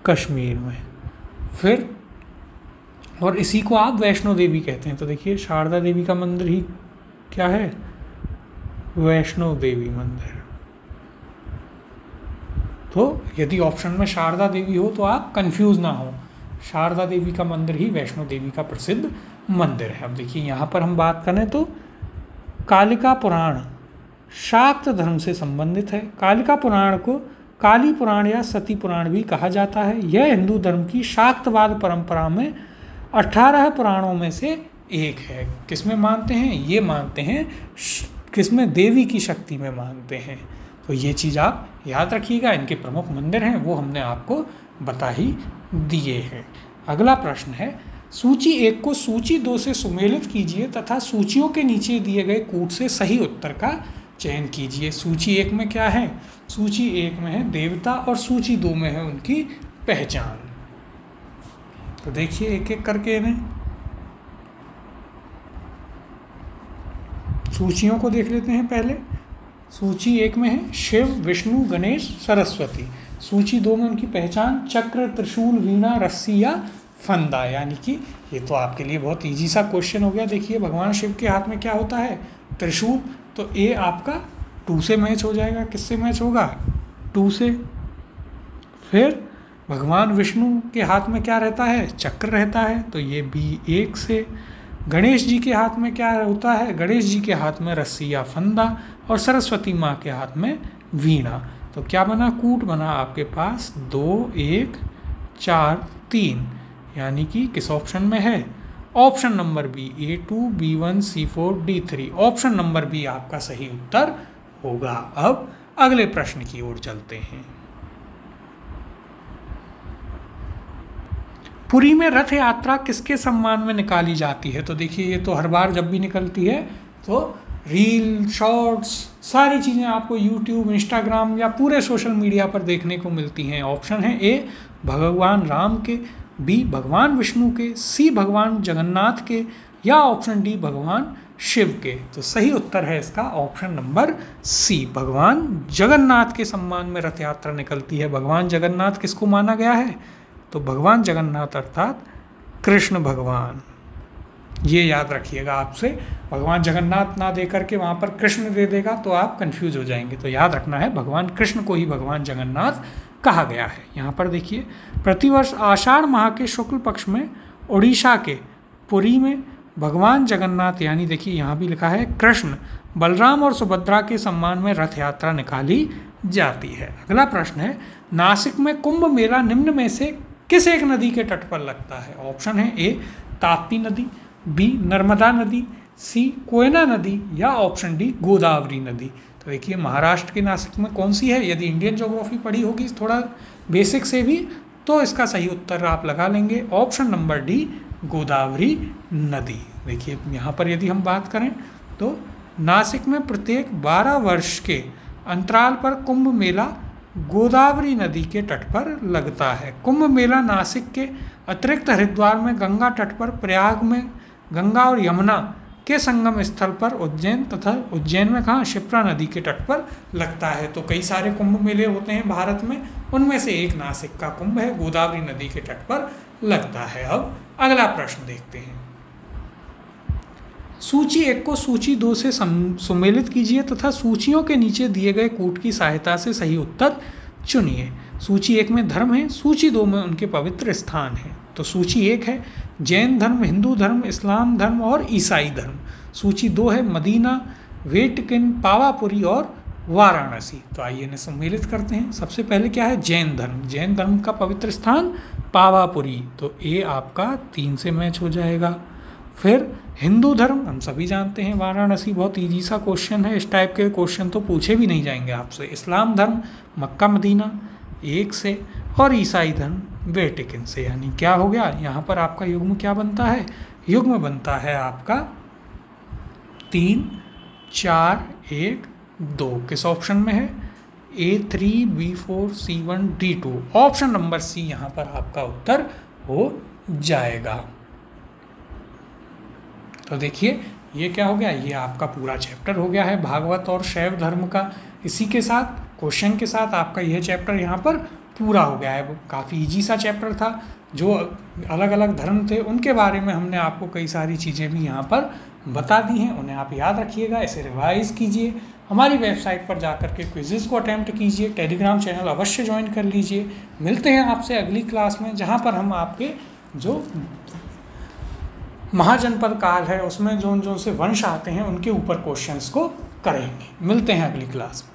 कश्मीर में। फिर और इसी को आप वैष्णो देवी कहते हैं। तो देखिए शारदा देवी का मंदिर ही क्या है, वैष्णो देवी मंदिर। तो यदि ऑप्शन में शारदा देवी हो तो आप कंफ्यूज ना हो, शारदा देवी का मंदिर ही वैष्णो देवी का प्रसिद्ध मंदिर है। अब देखिए यहाँ पर हम बात करें तो कालिका पुराण शाक्त धर्म से संबंधित है। कालिका पुराण को काली पुराण या सती पुराण भी कहा जाता है। यह हिंदू धर्म की शाक्तवाद परंपरा में 18 पुराणों में से एक है। किसमें मानते हैं, ये मानते हैं किसमें, देवी की शक्ति में मानते हैं। तो ये चीज़ आप याद रखिएगा, इनके प्रमुख मंदिर हैं वो हमने आपको बता ही दिए हैं। अगला प्रश्न है, सूची 1 को सूची 2 से सुमेलित कीजिए तथा सूचियों के नीचे दिए गए कूट से सही उत्तर का चयन कीजिए। सूची 1 में क्या है, सूची 1 में है देवता और सूची 2 में है उनकी पहचान। तो देखिए एक एक करके इन्हें सूचियों को देख लेते हैं। पहले सूची 1 में है शिव, विष्णु, गणेश, सरस्वती। सूची 2 में उनकी पहचान चक्र, त्रिशूल, वीणा, रस्सी या फंदा। यानी कि ये तो आपके लिए बहुत इजी सा क्वेश्चन हो गया। देखिए भगवान शिव के हाथ में क्या होता है, त्रिशूल। तो ए आपका 2 से मैच हो जाएगा। किससे मैच होगा, 2 से। फिर भगवान विष्णु के हाथ में क्या रहता है, चक्र रहता है, तो ये बी 1 से। गणेश जी के हाथ में क्या होता है, गणेश जी के हाथ में रस्सी या फंदा। और सरस्वती माँ के हाथ में वीणा। तो क्या बना, कूट बना आपके पास 2, 1, 4, 3। यानी कि किस ऑप्शन में है, option number B A2, B1, C4, D3। Option number B आपका सही उत्तर होगा। अब अगले प्रश्न की ओर चलते हैं। पुरी में रथ यात्रा किसके सम्मान में निकाली जाती है? तो देखिए ये तो हर बार जब भी निकलती है तो रील, शॉर्ट्स, सारी चीज़ें आपको यूट्यूब, इंस्टाग्राम या पूरे सोशल मीडिया पर देखने को मिलती हैं। ऑप्शन है ए भगवान राम के, बी भगवान विष्णु के, सी भगवान जगन्नाथ के, या ऑप्शन डी भगवान शिव के। तो सही उत्तर है इसका ऑप्शन नंबर सी, भगवान जगन्नाथ के सम्मान में रथ यात्रा निकलती है। भगवान जगन्नाथ किसको माना गया है, तो भगवान जगन्नाथ अर्थात कृष्ण भगवान। ये याद रखिएगा, आपसे भगवान जगन्नाथ ना दे करके वहाँ पर कृष्ण दे देगा तो आप कंफ्यूज हो जाएंगे। तो याद रखना है भगवान कृष्ण को ही भगवान जगन्नाथ कहा गया है। यहाँ पर देखिए प्रतिवर्ष आषाढ़ माह के शुक्ल पक्ष में उड़ीसा के पुरी में भगवान जगन्नाथ, यानी देखिए यहाँ भी लिखा है कृष्ण बलराम और सुभद्रा के सम्मान में रथ यात्रा निकाली जाती है। अगला प्रश्न है, नासिक में कुंभ मेला निम्न में से किस एक नदी के तट पर लगता है? ऑप्शन है ए ताप्ती नदी, बी नर्मदा नदी, सी कोयना नदी या ऑप्शन डी गोदावरी नदी। तो देखिए महाराष्ट्र के नासिक में कौन सी है? यदि इंडियन ज्योग्राफी पढ़ी होगी थोड़ा बेसिक से भी तो इसका सही उत्तर आप लगा लेंगे, ऑप्शन नंबर डी गोदावरी नदी। देखिए यहाँ पर यदि हम बात करें तो नासिक में प्रत्येक 12 वर्ष के अंतराल पर कुंभ मेला गोदावरी नदी के तट पर लगता है। कुंभ मेला नासिक के अतिरिक्त हरिद्वार में गंगा तट पर, प्रयाग में गंगा और यमुना के संगम स्थल पर, उज्जैन तथा उज्जैन में कहाँ शिप्रा नदी के तट पर लगता है। तो कई सारे कुंभ मेले होते हैं भारत में, उनमें से एक नासिक का कुंभ है, गोदावरी नदी के तट पर लगता है। अब अगला प्रश्न देखते हैं। सूची 1 को सूची 2 से सुमेलित कीजिए तथा सूचियों के नीचे दिए गए कूट की सहायता से सही उत्तर चुनिए। सूची 1 में धर्म है, सूची 2 में उनके पवित्र स्थान हैं। तो सूची 1 है जैन धर्म, हिंदू धर्म, इस्लाम धर्म और ईसाई धर्म। सूची 2 है मदीना, वेटिकन, पावापुरी और वाराणसी। तो आइए इन्हें सम्मिलित करते हैं। सबसे पहले क्या है? जैन धर्म। जैन धर्म का पवित्र स्थान पावापुरी, तो ए आपका 3 से मैच हो जाएगा। फिर हिंदू धर्म हम सभी जानते हैं, वाराणसी बहुत ईजी सा क्वेश्चन है, इस टाइप के क्वेश्चन तो पूछे भी नहीं जाएंगे आपसे। इस्लाम धर्म मक्का मदीना 1 से, और ईसाई धर्म वेटिकन से। यानी क्या हो गया यहाँ पर आपका युग्म क्या बनता है? युग्म बनता है आपका 3, 4, 1, 2। किस ऑप्शन में है? A3, B4, C1, D2। Option number C यहाँ पर आपका उत्तर हो जाएगा। तो देखिए ये क्या हो गया, ये आपका पूरा चैप्टर हो गया है भागवत और शैव धर्म का। इसी के साथ क्वेश्चन के साथ आपका यह चैप्टर यहाँ पर पूरा हो गया है। काफ़ी इजी सा चैप्टर था, जो अलग अलग धर्म थे उनके बारे में हमने आपको कई सारी चीज़ें भी यहाँ पर बता दी हैं, उन्हें आप याद रखिएगा, इसे रिवाइज़ कीजिए। हमारी वेबसाइट पर जाकर के क्विज़ेस को अटैम्प्ट कीजिए, टेलीग्राम चैनल अवश्य ज्वाइन कर लीजिए। मिलते हैं आपसे अगली क्लास में, जहाँ पर हम आपके जो महाजनपद काल है उसमें जो से वंश आते हैं उनके ऊपर क्वेश्चंस को करेंगे। मिलते हैं अगली क्लास में।